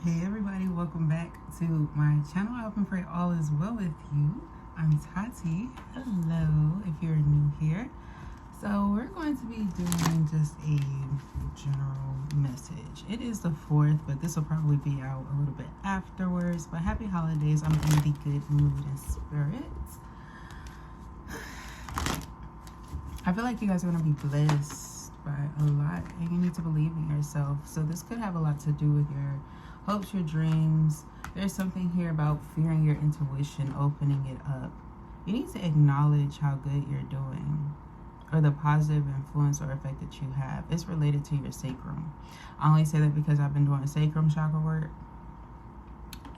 Hey everybody, welcome back to my channel. I hope and pray all is well with you. I'm Tati. Hello, if you're new here. So we're going to be doing just a general message. It is the 4th, but this will probably be out a little bit afterwards. But happy holidays. I'm in the good mood and spirits. I feel like you guys are going to be blessed by a lot, and you need to believe in yourself. So this could have a lot to do with your hopes, your dreams. There's something here about fearing your intuition, opening it up. You need to acknowledge how good you're doing, or the positive influence or effect that you have. It's related to your sacrum. I only say that because I've been doing sacrum chakra work,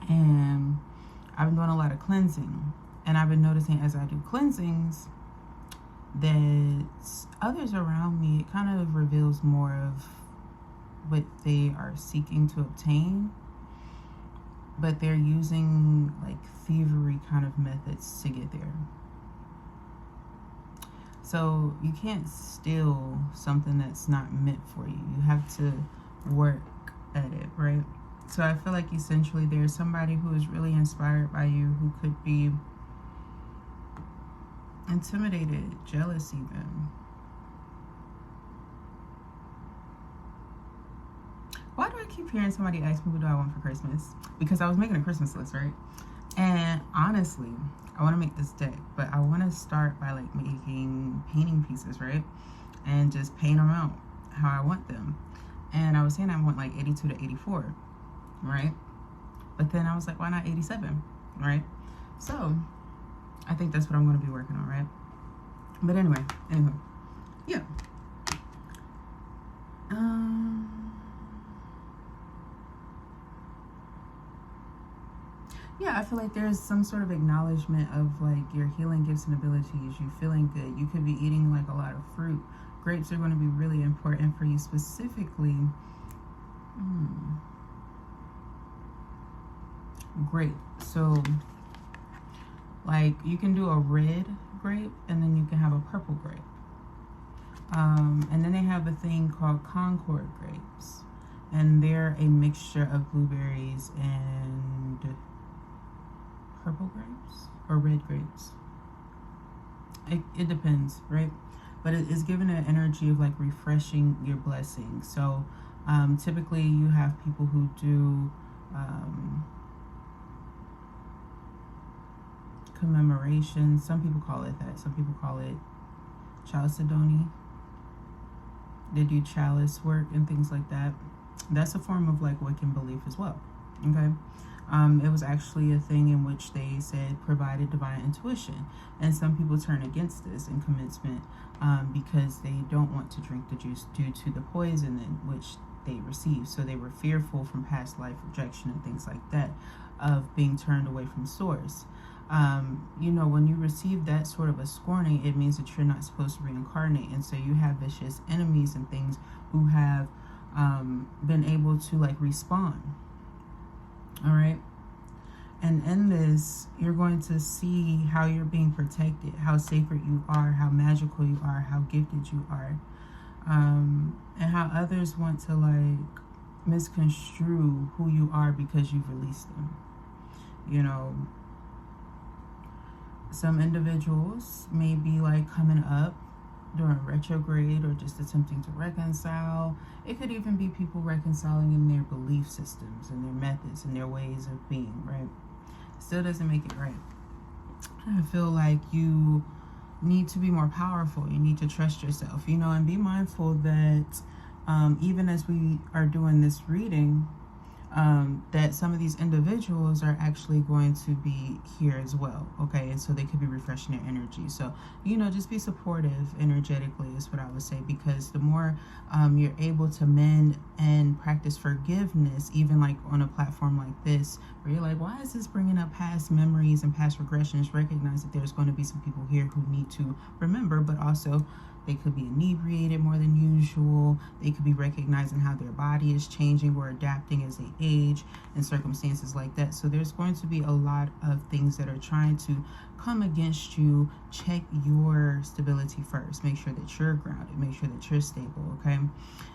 and I've been doing a lot of cleansing. And I've been noticing as I do cleansings that others around me, it kind of reveals more of what they are seeking to obtain, but they're using like thievery kind of methods to get there. So you can't steal something that's not meant for you. You have to work at it, right? So I feel like essentially there's somebody who is really inspired by you, who could be intimidated, jealous even. Why do I keep hearing somebody ask me what do I want for Christmas? Because I was making a Christmas list, right? And honestly, I want to make this deck, but I want to start by like making painting pieces, right? And just paint them out how I want them. And I was saying I want like 82 to 84, right? But then I was like, why not 87, right? So I think that's what I'm going to be working on, right? But anyway, yeah. Yeah, I feel like there's some sort of acknowledgement of like your healing gifts and abilities, you feeling good. You could be eating like a lot of fruit. Grapes are going to be really important for you specifically. Grape. So like you can do a red grape and then you can have a purple grape. And then they have a thing called Concord grapes. And they're a mixture of blueberries and purple grapes or red grapes. It depends, right? But it is given an energy of like refreshing your blessing. So typically you have people who do commemoration. Some people call it that. Some people call it chalcedony. They do chalice work and things like that. That's a form of like Wiccan belief as well. Okay. It was actually a thing in which they said provided divine intuition, and some people turn against this in commencement because they don't want to drink the juice due to the poison in which they received. So they were fearful from past life rejection and things like that, of being turned away from source. You know, when you receive that sort of a scorning, it means that you're not supposed to reincarnate, and so you have vicious enemies and things who have been able to like respawn. All right. And in this, you're going to see how you're being protected, how sacred you are, how magical you are, how gifted you are, and how others want to like misconstrue who you are because you've released them. You know, some individuals may be like coming up during retrograde or just attempting to reconcile. It could even be people reconciling in their belief systems and their methods and their ways of being, right? Still doesn't make it right. I feel like you need to be more powerful. You need to trust yourself, you know, and be mindful that even as we are doing this reading, that some of these individuals are actually going to be here as well, okay? And so they could be refreshing their energy. So, you know, just be supportive energetically is what I would say, because the more you're able to mend and practice forgiveness, even like on a platform like this, where you're like, why is this bringing up past memories and past regressions? Recognize that there's going to be some people here who need to remember, but also they could be inebriated more than usual. They could be recognizing how their body is changing or adapting as they age and circumstances like that. So there's going to be a lot of things that are trying to come against you. Check your stability first. Make sure that you're grounded. Make sure that you're stable, okay?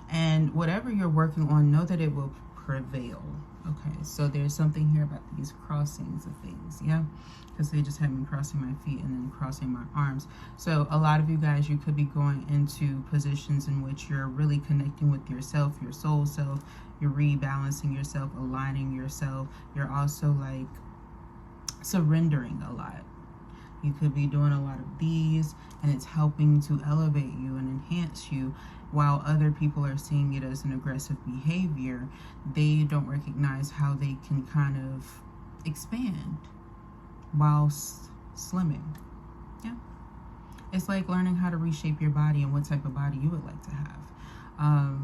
And whatever you're working on, know that it will prevail. Okay, so there's something here about these crossings of things, yeah? Because they just have me crossing my feet and then crossing my arms. So a lot of you guys, you could be going into positions in which you're really connecting with yourself, your soul self. You're rebalancing yourself, aligning yourself. You're also like surrendering a lot. You could be doing a lot of these, and it's helping to elevate you and enhance you. While other people are seeing it as an aggressive behavior, they don't recognize how they can kind of expand whilst slimming. Yeah. It's like learning how to reshape your body and what type of body you would like to have.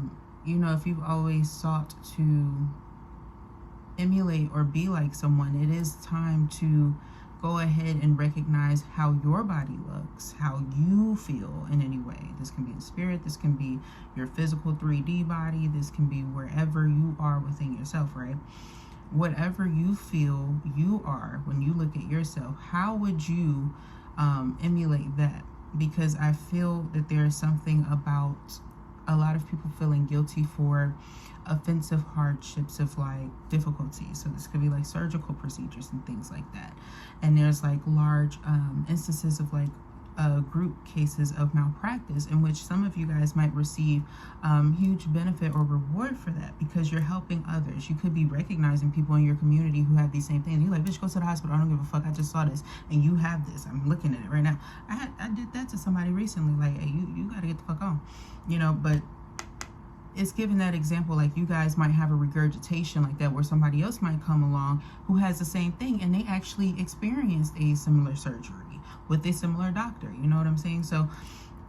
You know, if you've always sought to emulate or be like someone, it is time to go ahead and recognize how your body looks, how you feel in any way. This can be in spirit, this can be your physical 3D body, this can be wherever you are within yourself, right? Whatever you feel you are when you look at yourself, how would you emulate that? Because I feel that there's something about a lot of people feeling guilty for offensive hardships of like difficulties. So this could be like surgical procedures and things like that. And there's like large instances of like group cases of malpractice in which some of you guys might receive huge benefit or reward for that because you're helping others. You could be recognizing people in your community who have these same things. You're like, bitch, go to the hospital. I don't give a fuck. I just saw this and you have this. I'm looking at it right now. I did that to somebody recently. Like, hey, you got to get the fuck on, you know, but it's giving that example, like you guys might have a regurgitation like that where somebody else might come along who has the same thing and they actually experienced a similar surgery with a similar doctor. You know what I'm saying? So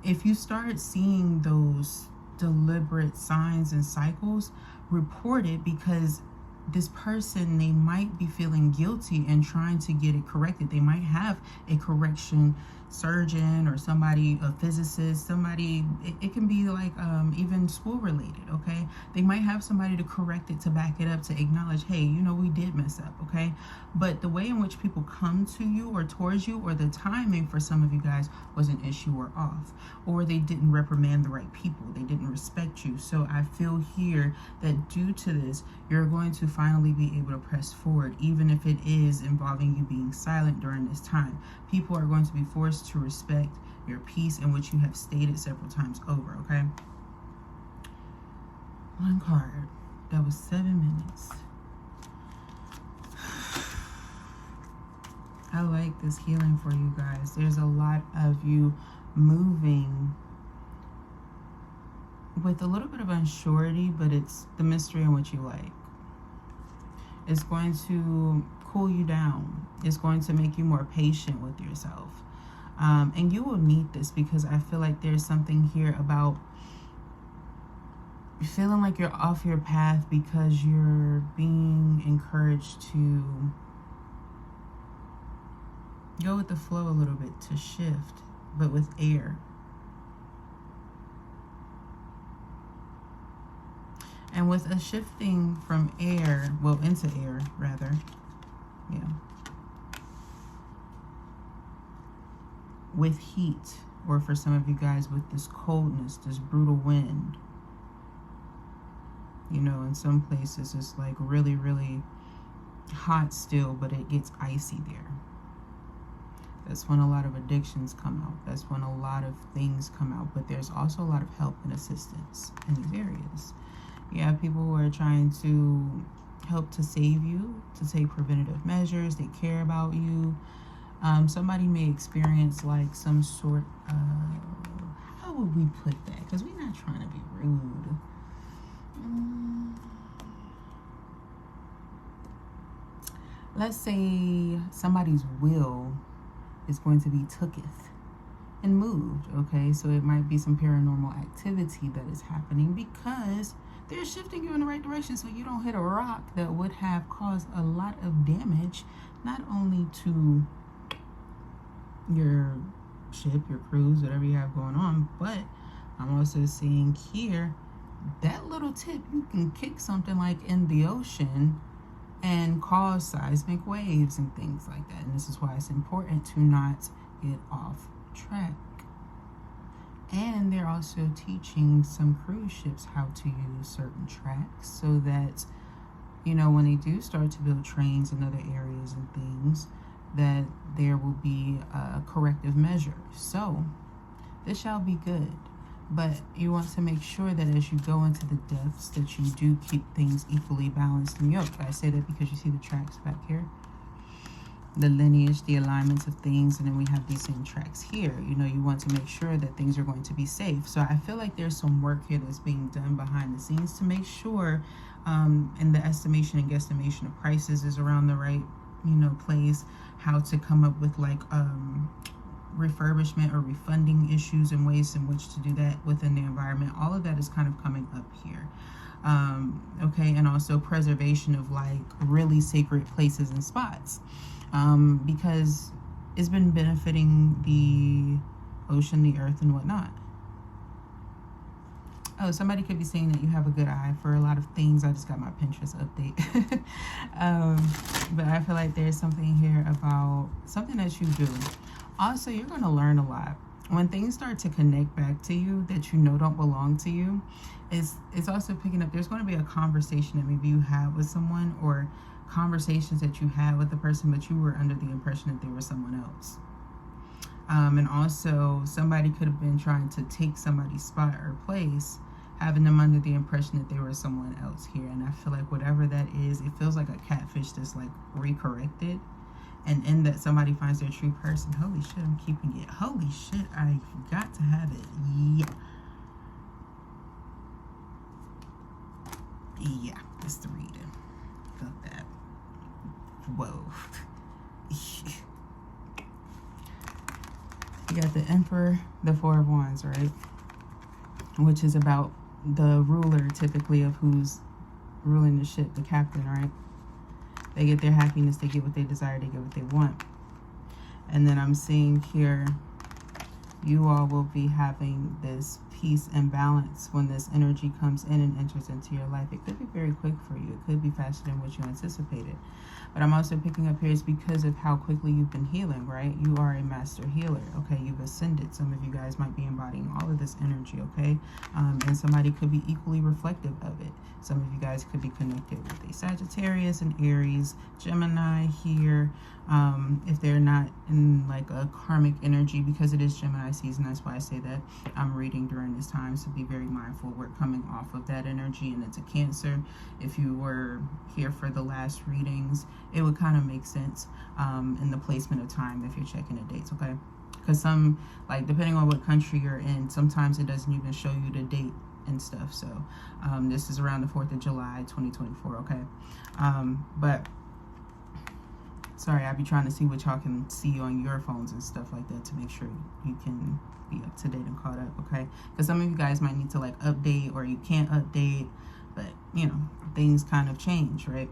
if you start seeing those deliberate signs and cycles, report it, because this person, they might be feeling guilty and trying to get it corrected. They might have a correction surgeon or somebody, a physicist, somebody, it can be like even school related, okay? They might have somebody to correct it, to back it up, to acknowledge, hey, you know, we did mess up, okay? But the way in which people come to you or towards you, or the timing for some of you guys was an issue or off, or they didn't reprimand the right people, they didn't respect you. So I feel here that due to this, you're going to finally be able to press forward, even if it is involving you being silent during this time. People are going to be forced to respect your peace, in which you have stated several times over, okay? One card. That was 7 minutes. I like this healing for you guys. There's a lot of you moving with a little bit of unsurety, but it's the mystery in which you like. It's going to cool you down. It's going to make you more patient with yourself. And you will need this, because I feel like there's something here about feeling like you're off your path because you're being encouraged to go with the flow a little bit, to shift, but with air. And with a shifting from air, well, into air, rather, yeah, with heat, or for some of you guys with this coldness, this brutal wind. You know, in some places it's like really, really hot still, but it gets icy there. That's when a lot of addictions come out. That's when a lot of things come out. But there's also a lot of help and assistance in these areas. You have people who are trying to help to save you, to take preventative measures. They care about you. Somebody may experience like some sort of, how would we put that? Because we're not trying to be rude. Let's say somebody's will is going to be tooketh and moved, okay? So it might be some paranormal activity that is happening because they're shifting you in the right direction so you don't hit a rock that would have caused a lot of damage, not only to your ship, your cruise, whatever you have going on, but I'm also seeing here that little tip, you can kick something like in the ocean and cause seismic waves and things like that. And this is why it's important to not get off track. And they're also teaching some cruise ships how to use certain tracks so that you know, when they do start to build trains in other areas and things, that there will be a corrective measure. So this shall be good. But you want to make sure that as you go into the depths, that you do keep things equally balanced and yoked. I say that because you see the tracks back here, the lineage, the alignments of things, and then we have these same tracks here. You know, you want to make sure that things are going to be safe. So I feel like there's some work here that's being done behind the scenes to make sure, and the estimation and guesstimation of prices is around the right, you know, place. How to come up with like refurbishment or refunding issues and ways in which to do that within the environment. All of that is kind of coming up here. Okay, and also preservation of like really sacred places and spots, because it's been benefiting the ocean, the earth, and whatnot. Oh, somebody could be saying that you have a good eye for a lot of things. I just got my Pinterest update. But I feel like there's something here about something that you do. Also, you're going to learn a lot. When things start to connect back to you that you know don't belong to you, it's also picking up. There's going to be a conversation that maybe you have with someone, or conversations that you had with the person, but you were under the impression that they were someone else. And also, somebody could have been trying to take somebody's spot or place, having them under the impression that they were someone else here. And I feel like whatever that is, it feels like a catfish that's like recorrected. And in that, somebody finds their true person. Holy shit, I'm keeping it. Holy shit, I got to have it. Yeah. Yeah, that's the reading. Got that. Whoa. You got the Emperor, the Four of Wands, right? Which is about the ruler, typically, of who's ruling the ship, the captain, right? They get their happiness, they get what they desire, they get what they want. And then I'm seeing here, you all will be having this peace and balance when this energy comes in and enters into your life. It could be very quick for you. It could be faster than what you anticipated. But I'm also picking up here is because of how quickly you've been healing, right? You are a master healer, okay? You've ascended. Some of you guys might be embodying all of this energy, okay? And somebody could be equally reflective of it. Some of you guys could be connected with a Sagittarius and Aries, Gemini here. If they're not in like a karmic energy, because it is Gemini season, that's why I say that I'm reading during this time, so be very mindful. We're coming off of that energy and it's a Cancer. If you were here for the last readings, it would kind of make sense in the placement of time if you're checking the dates, okay? Because some, like, depending on what country you're in, sometimes it doesn't even show you the date and stuff. So this is around the 4th of July 2024, okay? But sorry, I be trying to see what y'all can see on your phones and stuff like that to make sure you can be up to date and caught up, okay? Because some of you guys might need to like update, or you can't update, but you know, things kind of change, right?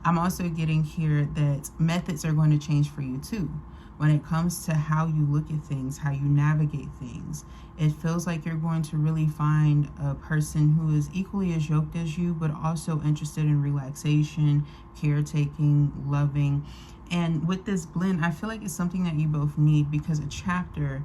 I'm also getting here that methods are going to change for you too. When it comes to how you look at things, how you navigate things, it feels like you're going to really find a person who is equally as yoked as you, but also interested in relaxation, caretaking, loving. And with this blend, I feel like it's something that you both need, because a chapter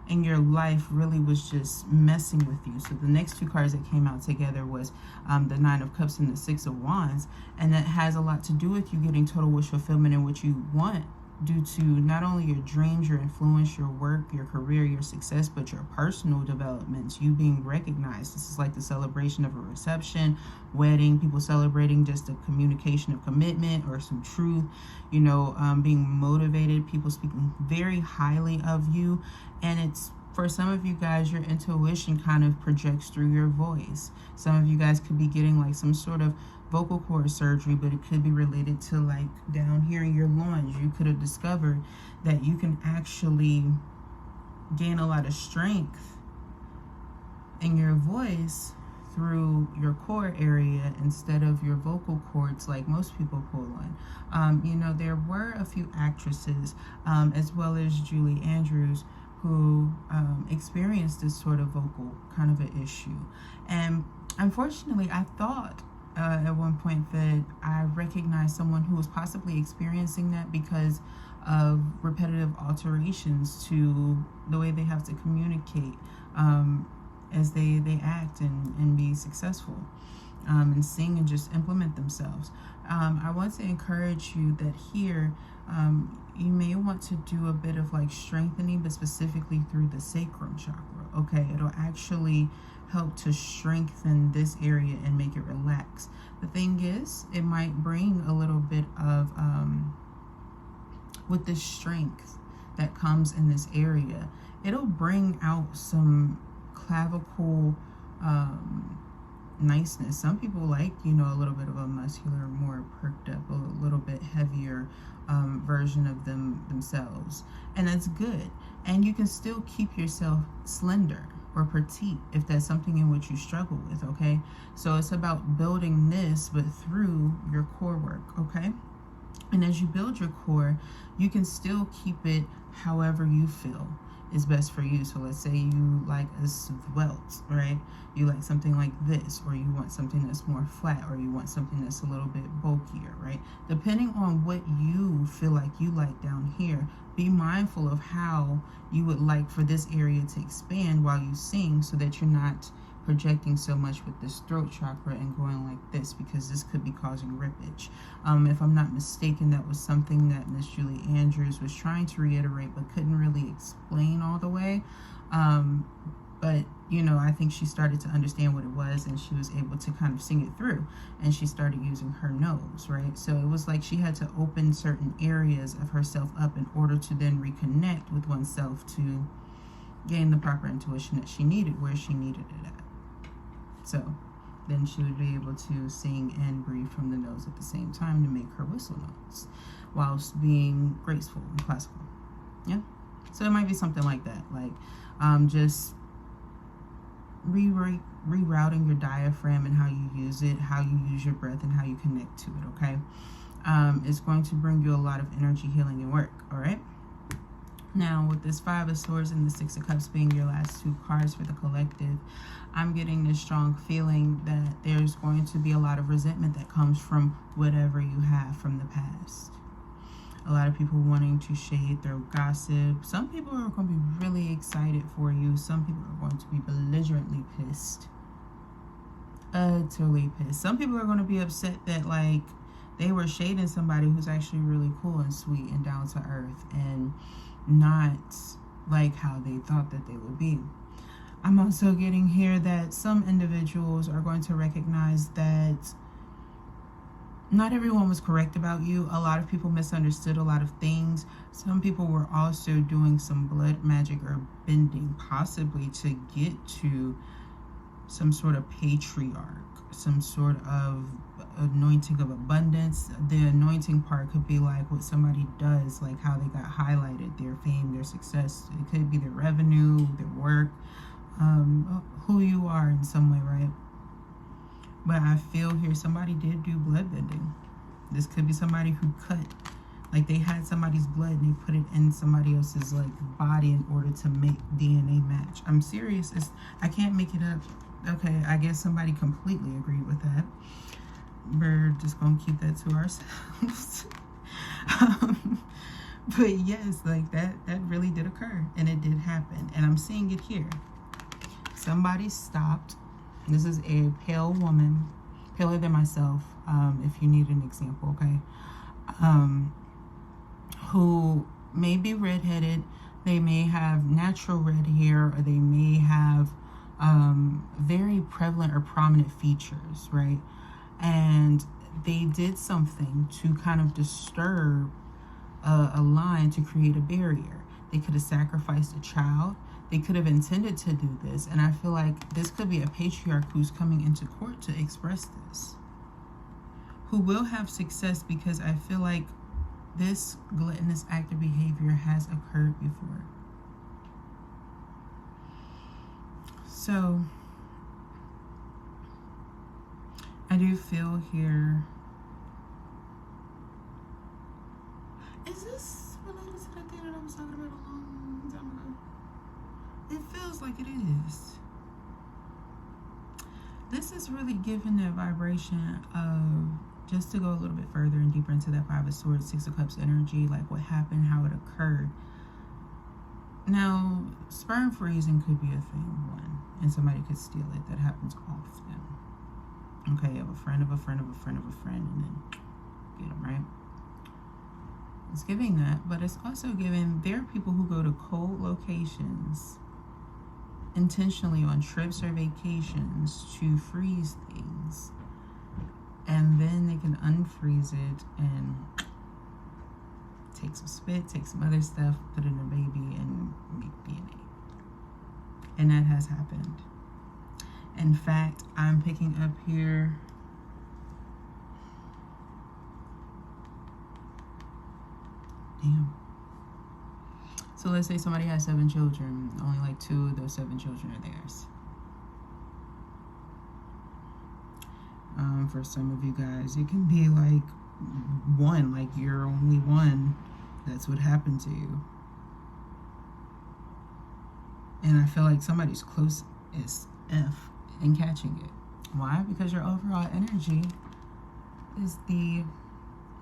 in your life really was just messing with you. So the next two cards that came out together was the Nine of Cups and the Six of Wands. And that has a lot to do with you getting total wish fulfillment and what you want, due to not only your dreams, your influence, your work, your career, your success, but your personal developments, you being recognized. This is like the celebration of a reception, wedding, people celebrating just a communication of commitment or some truth, you know, being motivated, people speaking very highly of you. And it's, for some of you guys, your intuition kind of projects through your voice. Some of you guys could be getting like some sort of vocal cord surgery, but it could be related to like down here in your loins. You could have discovered that you can actually gain a lot of strength in your voice through your core area instead of your vocal cords like most people pull on. You know, there were a few actresses as well as Julie Andrews who experienced this sort of vocal kind of an issue. And unfortunately, I thought at one point that I recognized someone who was possibly experiencing that because of repetitive alterations to the way they have to communicate as they act and be successful. and sing and just implement themselves. I want to encourage you that here, you may want to do a bit of like strengthening, but specifically through the sacrum chakra. Okay, it'll actually help to strengthen this area and make it relax. The thing is, it might bring a little bit of with this strength that comes in this area, it'll bring out some clavicle niceness. Some people like, you know, a little bit of a muscular, more perked up, a little bit heavier version of themselves, and that's good. And you can still keep yourself slender or petite if that's something in which you struggle with. Okay, so it's about building this, but through your core work. Okay, and as you build your core, you can still keep it however you feel is best for you. So let's say you like a svelte, right? You like something like this, or you want something that's more flat, or you want something that's a little bit bulkier, right? Depending on what you feel like you like down here, be mindful of how you would like for this area to expand while you sing, so that you're not projecting so much with this throat chakra and going like this, because this could be causing rippage. If I'm not mistaken, that was something that Miss Julie Andrews was trying to reiterate but couldn't really explain all the way. But you know, I think she started to understand what it was, and she was able to kind of sing it through, and she started using her nose, right? So it was like she had to open certain areas of herself up in order to then reconnect with oneself to gain the proper intuition that she needed where she needed it at. So then she would be able to sing and breathe from the nose at the same time to make her whistle notes whilst being graceful and classical. Yeah, so it might be something like that, like just rerouting your diaphragm and how you use it, how you use your breath, and how you connect to it. Okay, it's going to bring you a lot of energy, healing, and work. All right. Now, with this Five of Swords and the Six of Cups being your last two cards for the collective, I'm getting this strong feeling that there's going to be a lot of resentment that comes from whatever you have from the past. A lot of people wanting to shade, throw gossip. Some people are going to be really excited for you. Some people are going to be belligerently pissed. Utterly pissed. Some people are going to be upset that, like, they were shading somebody who's actually really cool and sweet and down to earth and not like how they thought that they would be. I'm also getting here that some individuals are going to recognize that not everyone was correct about you. A lot of people misunderstood a lot of things. Some people were also doing some blood magic or bending, possibly to get to some sort of patriarch, some sort of anointing of abundance. The anointing part could be like what somebody does, like how they got highlighted, their fame, their success. It could be their revenue, their work, who you are in some way, right? But I feel here somebody did do blood bending. This could be somebody who cut, like they had somebody's blood and they put it in somebody else's like body in order to make DNA match. I'm serious. I can't make it up. Okay, I guess somebody completely agreed with that. We're just gonna keep that to ourselves. But yes, like that really did occur, and it did happen, and I'm seeing it here. Somebody stopped. This is a pale woman, paler than myself, if you need an example, okay? Who may be redheaded. They may have natural red hair, or they may have very prevalent or prominent features, right? And they did something to kind of disturb a line to create a barrier. They could have sacrificed a child. They could have intended to do this. And I feel like this could be a patriarch who's coming into court to express this, who will have success, because I feel like this gluttonous act of behavior has occurred before. So I do feel here, is this related to the thing that I was talking about a long time ago? It feels like it is. This is really giving that vibration of, just to go a little bit further and deeper into that Five of Swords, Six of Cups energy, like what happened, how it occurred. Now, sperm freezing could be a thing, one, and somebody could steal it. That happens often. Okay, you have a friend of a friend of a friend of a friend, and then get them, right? It's giving that, but it's also giving there are people who go to cold locations intentionally on trips or vacations to freeze things, and then they can unfreeze it and take some spit, take some other stuff, put it in a baby, and make DNA. And that has happened. In fact, I'm picking up here. Damn. So let's say somebody has 7 children. Only like 2 of those 7 children are theirs. For some of you guys, it can be like 1, like you're only 1. That's what happened to you. And I feel like somebody's close as F in catching it. Why? Because your overall energy is the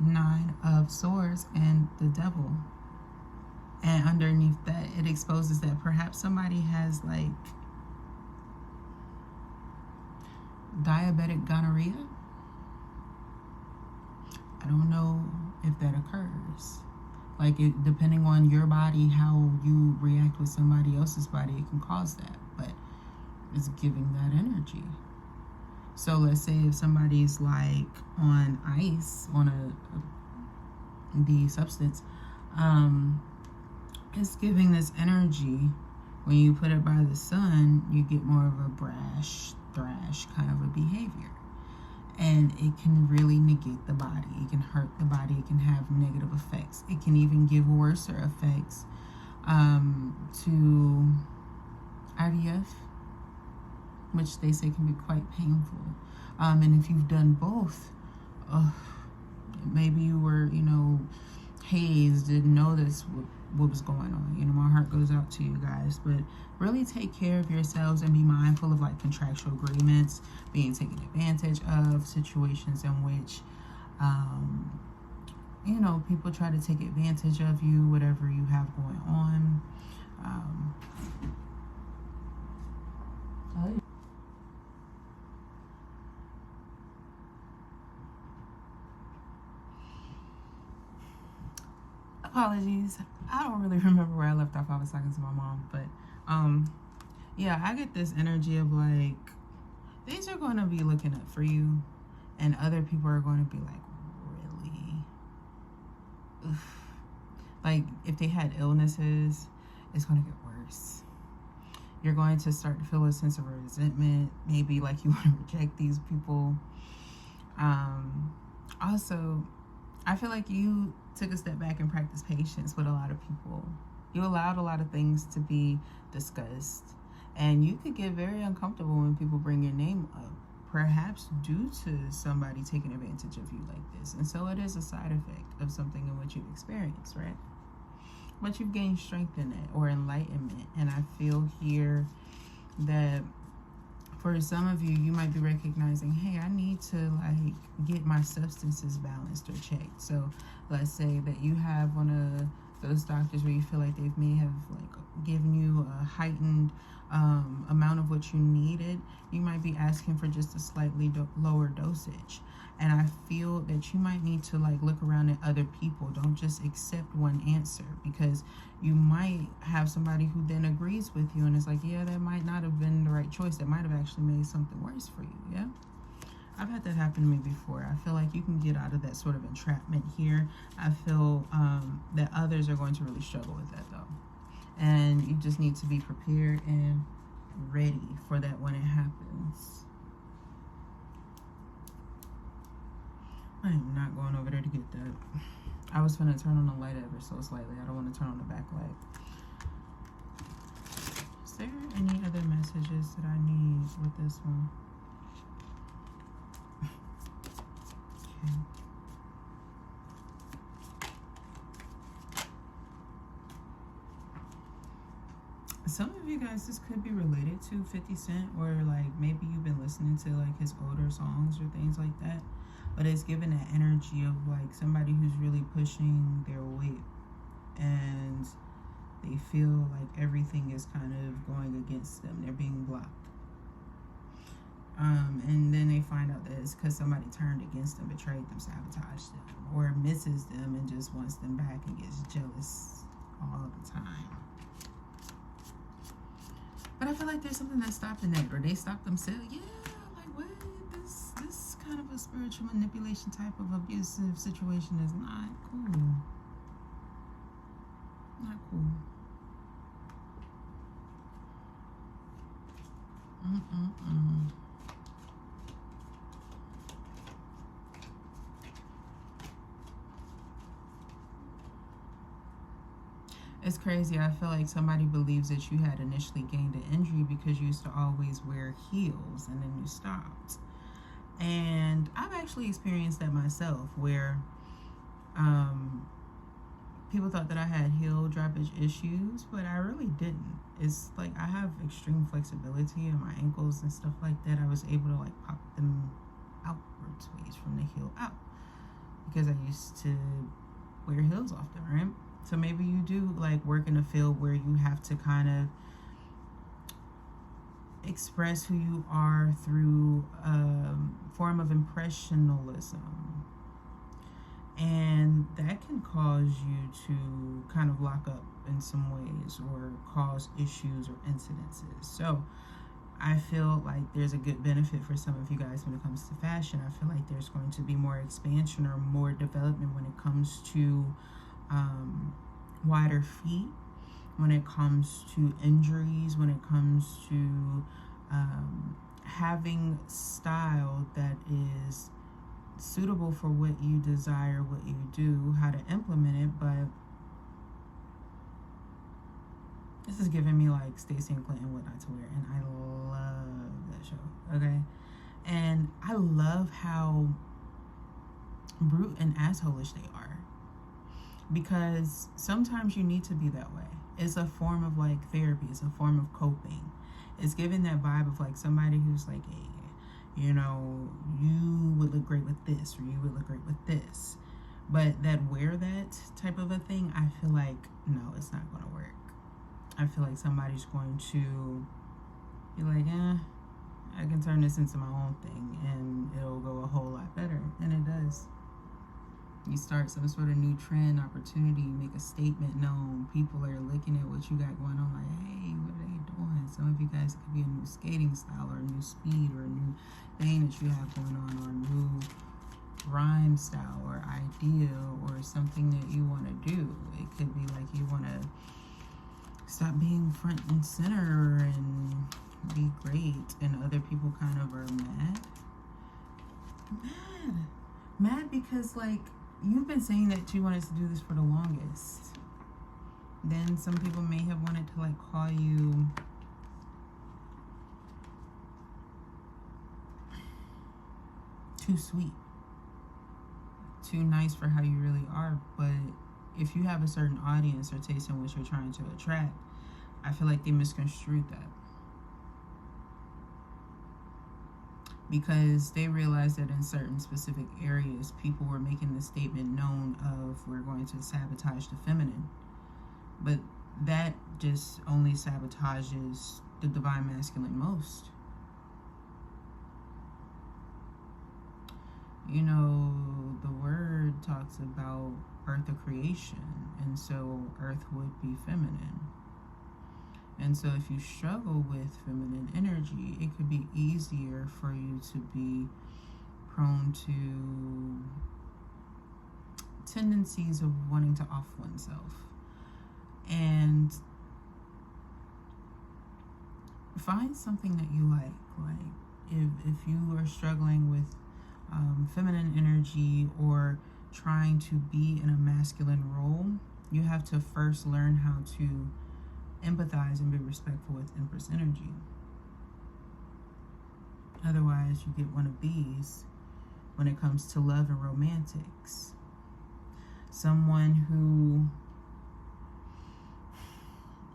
9 of Swords and the Devil. And underneath that, it exposes that perhaps somebody has like diabetic gonorrhea. I don't know if that occurs. Like, it, depending on your body, how you react with somebody else's body, it can cause that. But it's giving that energy. So let's say if somebody's like on ice, on the substance, it's giving this energy. When you put it by the sun, you get more of a brash, thrash kind of a behavior. And it can really negate the body. It can hurt the body. It can have negative effects. It can even give worse effects to IVF, which they say can be quite painful. And if you've done both, maybe you were, hazed, didn't know this, what was going on. My heart goes out to you guys. But really take care of yourselves and be mindful of like contractual agreements, being taken advantage of, situations in which people try to take advantage of you, whatever you have going on. Apologies, I don't really remember where I left off. I was talking to my mom, but yeah, I get this energy of like things are going to be looking up for you, and other people are going to be like, really? Oof. Like, if they had illnesses, it's going to get worse. You're going to start to feel a sense of resentment, maybe like you want to reject these people. Also, I feel like you took a step back and practiced patience with a lot of people. You allowed a lot of things to be discussed, and you could get very uncomfortable when people bring your name up, perhaps due to somebody taking advantage of you like this. And so it is a side effect of something in which you've experienced, right? But you've gained strength in it, or enlightenment. And I feel here that for some of you, you might be recognizing, hey, I need to like get my substances balanced or checked. So let's say that you have one of those doctors where you feel like they may have like given you a heightened amount of what you needed. You might be asking for just a slightly lower dosage. And I feel that you might need to like look around at other people. Don't just accept one answer, because you might have somebody who then agrees with you and it's like, yeah, that might not have been the right choice. That might have actually made something worse for you. Yeah, I've had that happen to me before. I feel like you can get out of that sort of entrapment here. I feel that others are going to really struggle with that though. And you just need to be prepared and ready for that when it happens. I am not going over there to get that. I was going to turn on the light ever so slightly. I don't want to turn on the back light. Is there any other messages that I need with this one? Okay. Some of you guys, this could be related to 50 Cent, or like maybe you've been listening to like his older songs or things like that. But it's given that energy of like somebody who's really pushing their weight, and they feel like everything is kind of going against them. They're being blocked. And then they find out that it's because somebody turned against them, betrayed them, sabotaged them, or misses them and just wants them back and gets jealous all the time. But I feel like there's something that stopped in that, or they stopped themselves. Yeah, like what? This kind of a spiritual manipulation type of abusive situation is not cool. Not cool. It's crazy. I feel like somebody believes that you had initially gained an injury because you used to always wear heels and then you stopped. And I've actually experienced that myself, where people thought that I had heel droppage issues, but I really didn't. It's like I have extreme flexibility in my ankles and stuff like that. I was able to like pop them outwards ways from the heel out because I used to wear heels often, right? So maybe you do like work in a field where you have to kind of express who you are through a form of impressionism. And that can cause you to kind of lock up in some ways or cause issues or incidences. So I feel like there's a good benefit for some of you guys when it comes to fashion. I feel like there's going to be more expansion or more development when it comes to wider feet, when it comes to injuries, when it comes to having style that is suitable for what you desire, what you do, how to implement it. But this is giving me like Stacey and Clinton What Not to Wear, and I love that show. Okay, and I love how brute and assholish they are, because sometimes you need to be that way. It's a form of like therapy. It's a form of coping. It's giving that vibe of like somebody who's like, hey, you know, you would look great with this, or you would look great with this. But that wear that type of a thing, I feel like, no, it's not going to work. I feel like somebody's going to be like, I can turn this into my own thing and it'll go a whole lot better. And it does. You start some sort of new trend, opportunity, you make a statement known. People are looking at what you got going on like, hey, what are they doing? Some of you guys, it could be a new skating style or a new speed or a new thing that you have going on, or a new rhyme style or idea or something that you want to do. It could be like you want to stop being front and center and be great, and other people kind of are mad because like you've been saying that you wanted to do this for the longest. Then some people may have wanted to like call you too sweet, too nice for how you really are. But if you have a certain audience or taste in which you're trying to attract, I feel like they misconstrued that, because they realized that in certain specific areas, people were making the statement known of, we're going to sabotage the feminine. But that just only sabotages the divine masculine most. You know, the word talks about earth of creation, and so earth would be feminine. And so if you struggle with feminine energy, it could be easier for you to be prone to tendencies of wanting to off oneself. And find something that you like. Like if you are struggling with feminine energy or trying to be in a masculine role, you have to first learn how to empathize and be respectful with Empress energy. Otherwise, you get one of these when it comes to love and romantics. Someone who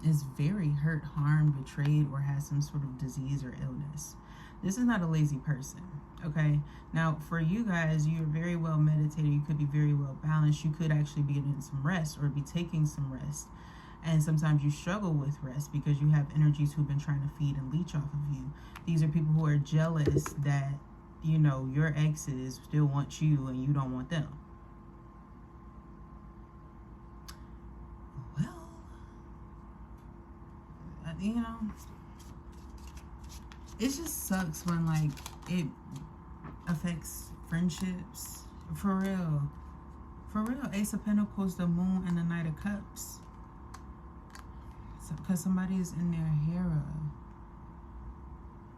is very hurt, harmed, betrayed, or has some sort of disease or illness. This is not a lazy person, okay? Now, for you guys, you're very well meditated. You could be very well balanced. You could actually be getting some rest or be taking some rest. And sometimes you struggle with rest because you have energies who've been trying to feed and leech off of you. These are people who are jealous that, you know, your exes still want you and you don't want them. Well, you know, it just sucks when, like, it affects friendships. For real. For real. Ace of Pentacles, the Moon, and the Knight of Cups. Because somebody is in their Hera.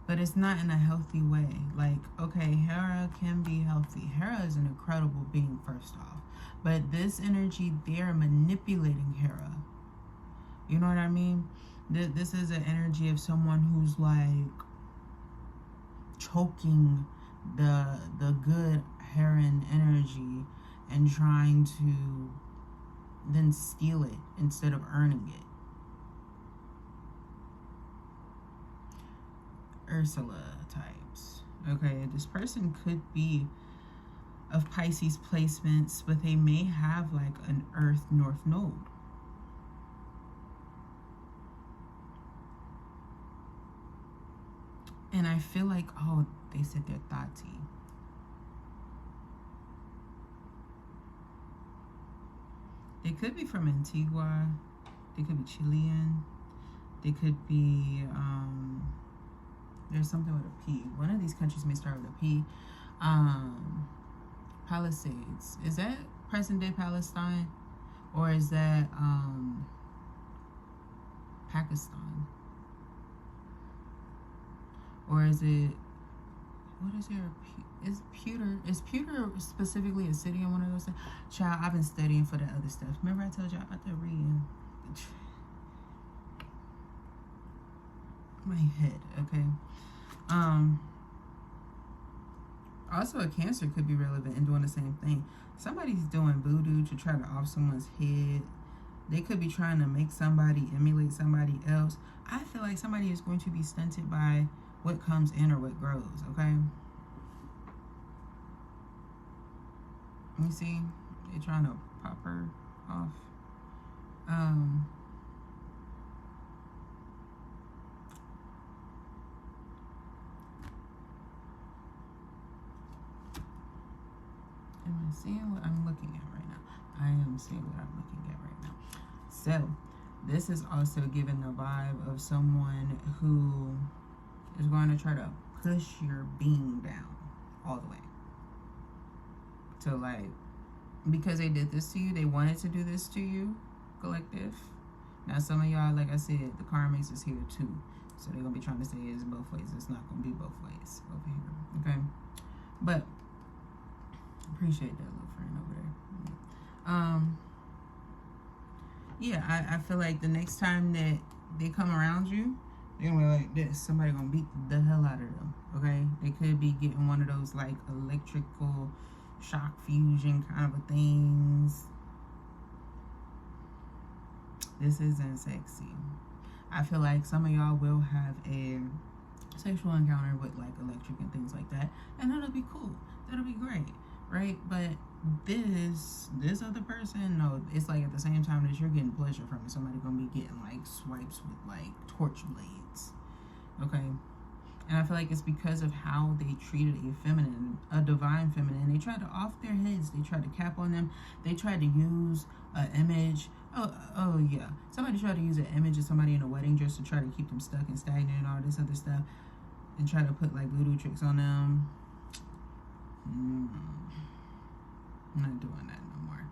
But it's not in a healthy way. Like, okay, Hera can be healthy. Hera is an incredible being, first off. But this energy, they're manipulating Hera. You know what I mean? This is an energy of someone who's, like, choking the good Heron energy and trying to then steal it instead of earning it. Ursula types. Okay, this person could be of Pisces placements, but they may have like an Earth North node. And I feel like, oh, they said they're Thati. They could be from Antigua. They could be Chilean. They could be, there's something with a P. One of these countries may start with a P. Palisades. Is that present day Palestine? Or is that Pakistan? Or is it, what is there? Is Pewter specifically a city in one of those things? Child, I've been studying for the other stuff. Remember I told y'all about the reading? My head, okay. Also a Cancer could be relevant in doing the same thing. Somebody's doing voodoo to try to off someone's head. They could be trying to make somebody emulate somebody else. I feel like somebody is going to be stunted by what comes in or what grows, okay? You see, they're trying to pop her off. Am I seeing what I'm looking at right now? I am seeing what I'm looking at right now. So, this is also giving the vibe of someone who is going to try to push your being down all the way. So, like, because they did this to you, they wanted to do this to you, collective. Now, some of y'all, like I said, the karmics is here too. So, they're going to be trying to say it's both ways. It's not going to be both ways over here, okay? But, appreciate that little friend over there. Yeah, I feel like the next time that they come around you, they're gonna be like this. Somebody gonna beat the hell out of them, okay? They could be getting one of those like electrical shock fusion kind of things. This isn't sexy. I feel like some of y'all will have a sexual encounter with like electric and things like that, and that'll be cool. That'll be great, right? But this other person, no, it's like at the same time that you're getting pleasure from it, somebody gonna be getting like swipes with like torch blades, okay? And I feel like it's because of how they treated a divine feminine. They tried to off their heads, they tried to cap on them, they tried to use an image. Oh yeah, somebody tried to use an image of somebody in a wedding dress to try to keep them stuck and stagnant and all this other stuff, and try to put like voodoo tricks on them. I'm not doing that no more.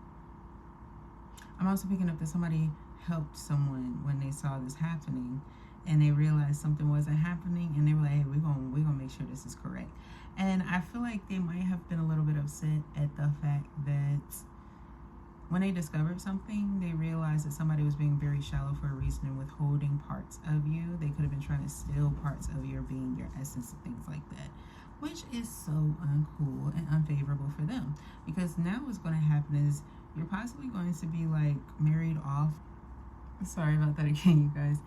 I'm also picking up that somebody helped someone when they saw this happening, and they realized something wasn't happening, and they were like, hey, we're gonna make sure this is correct. And I feel like they might have been a little bit upset at the fact that when they discovered something, they realized that somebody was being very shallow for a reason and withholding parts of you. They could have been trying to steal parts of your being, your essence, and things like that, which is so uncool and unfavorable for them. Because now what's going to happen is you're possibly going to be like married off. Sorry about that again, you guys.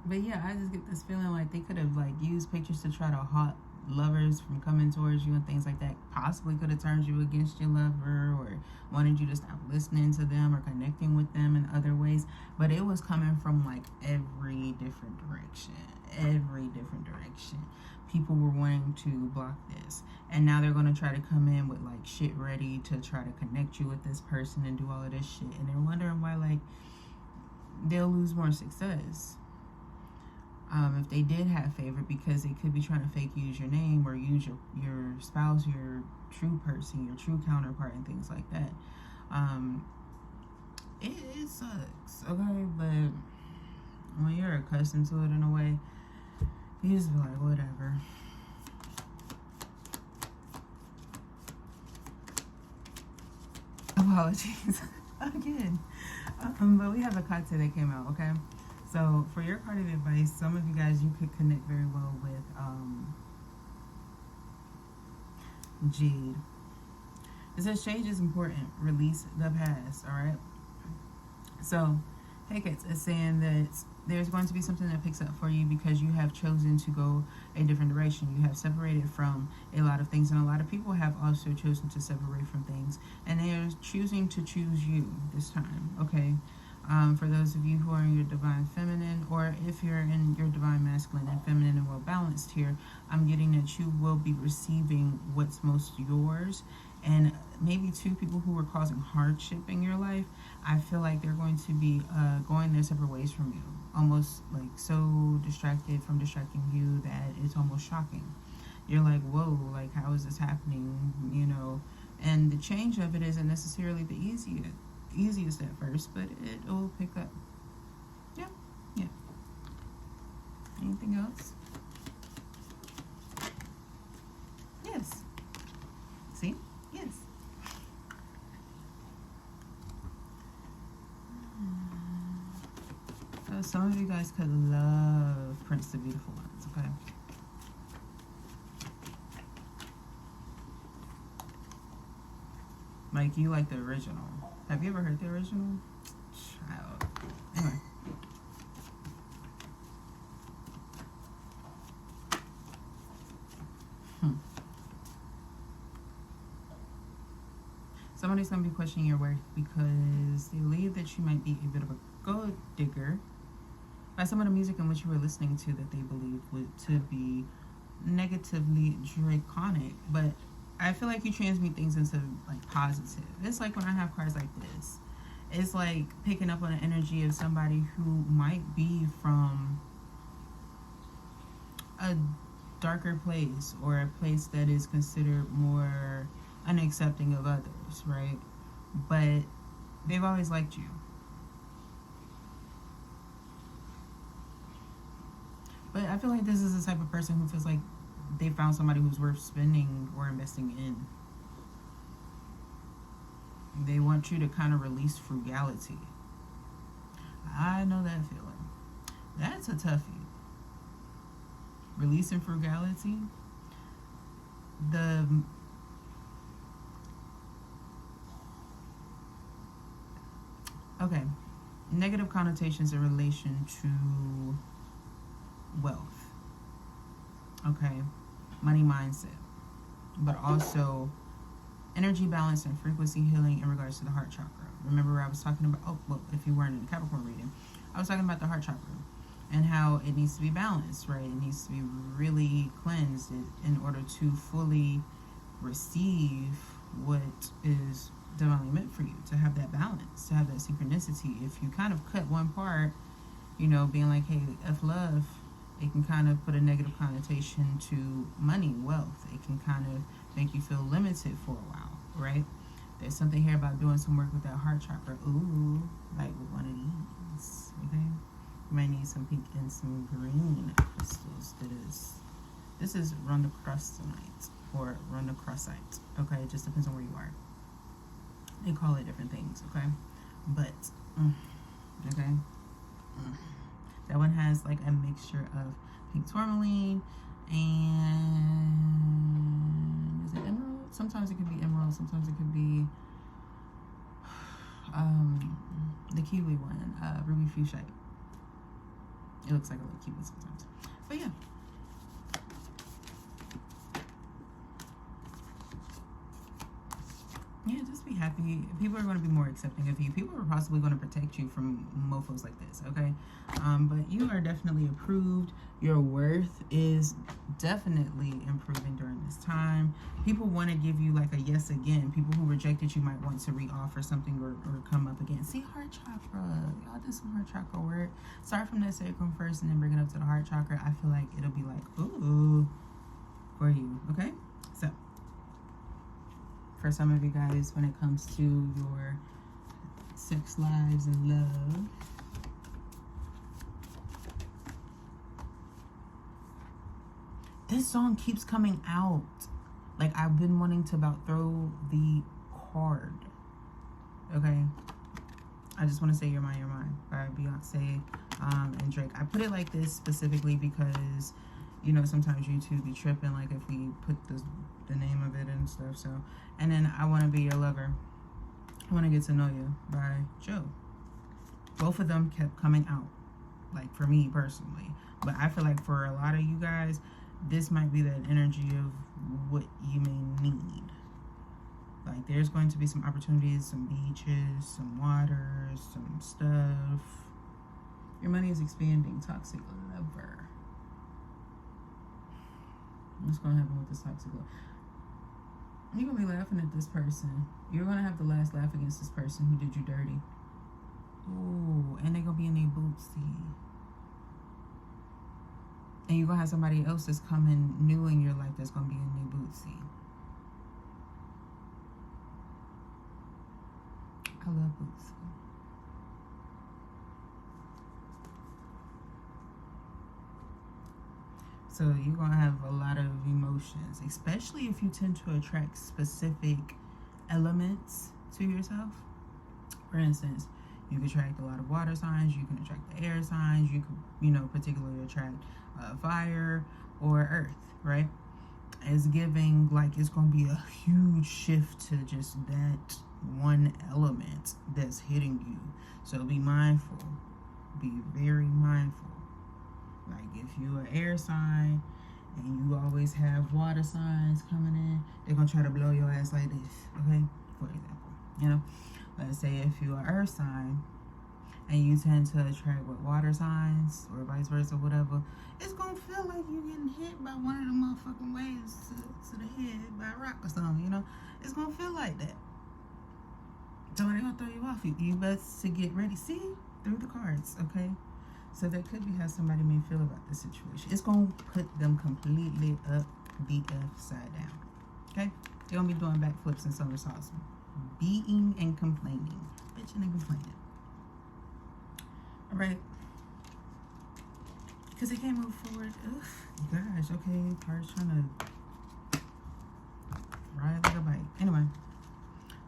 But yeah, I just get this feeling like they could have like used pictures to try to lovers from coming towards you and things like that. Possibly could have turned you against your lover or wanted you to stop listening to them or connecting with them in other ways. But it was coming from like every different direction. People were wanting to block this, and now they're going to try to come in with like shit ready to try to connect you with this person and do all of this shit, and they're wondering why like they'll lose more success if they did have favor, because they could be trying to fake use your name or use your spouse, your true person, your true counterpart, and things like that. It sucks, okay, but when you're accustomed to it in a way, you just be like, whatever. Apologies again. But we have a card that came out, okay? So for your card of advice, some of you guys, you could connect very well with Jade. It says change is important. Release the past, all right? So Hecate is saying that there's going to be something that picks up for you because you have chosen to go a different direction. You have separated from a lot of things, and a lot of people have also chosen to separate from things, and they are choosing to choose you this time, okay? For those of you who are in your divine feminine, or if you're in your divine masculine and feminine and well balanced here, I'm getting that you will be receiving what's most yours. And maybe two people who were causing hardship in your life, I feel like they're going to be going their separate ways from you. Almost like so distracted from distracting you that it's almost shocking. You're like, whoa, like how is this happening? You know, and the change of it isn't necessarily the easiest at first, but it'll pick up. Yeah. Anything else? Yes. See? Yes. So some of you guys could love Prince the Beautiful Ones, okay? Like, you like the original. Have you ever heard the original? Child. Anyway. Somebody's going to be questioning your worth because they believe that you might be a bit of a gold digger by some of the music in which you were listening to that they believe to be negatively draconic. But I feel like you transmute things into like positive. It's like when I have cards like this, it's like picking up on the energy of somebody who might be from a darker place, or a place that is considered more unaccepting of others, right? But they've always liked you. But I feel like this is the type of person who feels like they found somebody who's worth spending or investing in. They want you to kind of release frugality. I know that feeling. That's a toughie. Releasing frugality. Okay. Negative connotations in relation to wealth. Okay. Money mindset. But also energy balance and frequency healing in regards to the heart chakra. Remember I was talking about, if you weren't in the Capricorn reading, I was talking about the heart chakra and how it needs to be balanced, right? It needs to be really cleansed in order to fully receive what is divinely meant for you, to have that balance, to have that synchronicity. If you kind of cut one part, being like, hey, F love, it can kind of put a negative connotation to money, wealth. It can kind of make you feel limited for a while, right? There's something here about doing some work with that heart chakra. Ooh, like with one of these, okay? You might need some pink and some green crystals. This is rhodochrosite or rhodochrosite, okay? It just depends on where you are. They call it different things, okay? But, okay? That one has like a mixture of pink tourmaline and is it emerald? Sometimes it could be emerald, sometimes it could be the kiwi one, ruby fuchsia. It looks like a little kiwi sometimes. But yeah. happy. People are going to be more accepting of you. People are possibly going to protect you from mofos like this, okay? But you are definitely approved. Your worth is definitely improving during this time. People want to give you like a yes again. People who rejected you might want to re-offer something or come up again. See, heart chakra. Y'all do some heart chakra work. Start from that sacrum first and then bring it up to the heart chakra. I feel like it'll be like, ooh, for you, okay? So, for some of you guys, when it comes to your sex lives and love, this song keeps coming out. Like, I've been wanting to about throw the card. Okay? I just want to say You're Mine, You're Mine by Beyonce and Drake. I put it like this specifically because, you know, sometimes YouTube be tripping, like if we put the name of it and stuff. So, and then I Want to Be Your Lover, I Want to Get to Know You by Joe. Both of them kept coming out, like for me personally. But I feel like for a lot of you guys, this might be that energy of what you may need. Like there's going to be some opportunities, some beaches, some waters, some stuff. Your money is expanding. Toxic lover. What's going to happen with this toxic lover? You're going to be laughing at this person. You're going to have the last laugh against this person who did you dirty. Ooh, and they're going to be in their bootsy. And you're going to have somebody else that's coming new in your life that's going to be in their bootsy. I love bootsy. So you're going to have a lot of emotions, especially if you tend to attract specific elements to yourself. For instance, you can attract a lot of water signs, you can attract the air signs, you can, you know, particularly attract fire or earth, right? It's giving like it's going to be a huge shift to just that one element that's hitting you. So be mindful. Be very mindful. Like if you're an air sign and you always have water signs coming in, they're going to try to blow your ass like this, okay? For example, you know, let's say if you're an earth sign and you tend to attract with water signs or vice versa, whatever, it's going to feel like you're getting hit by one of the motherfucking waves to the head by a rock or something, you know? It's going to feel like that. So they're going to throw you off. You best to get ready. See? Through the cards, okay? So that could be how somebody may feel about this situation. It's going to put them completely up the F side down. Okay? They're going to be doing backflips and somersaults. Beating and complaining. Bitching and complaining. Alright. Because they can't move forward. Ugh, gosh, okay. Cards trying to ride like a bike. Anyway.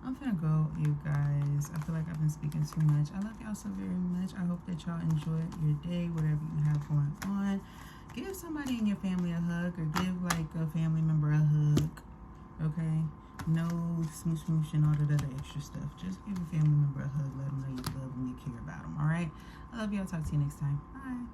I'm gonna go, you guys. I feel like I've been speaking too much. I love y'all so very much. I hope that y'all enjoy your day, whatever you have going on. Give somebody in your family a hug or give like a family member a hug. Okay? No smooch smooch and all that other extra stuff. Just give a family member a hug. Let them know you love them, you care about them. Alright? I love y'all. Talk to you next time. Bye.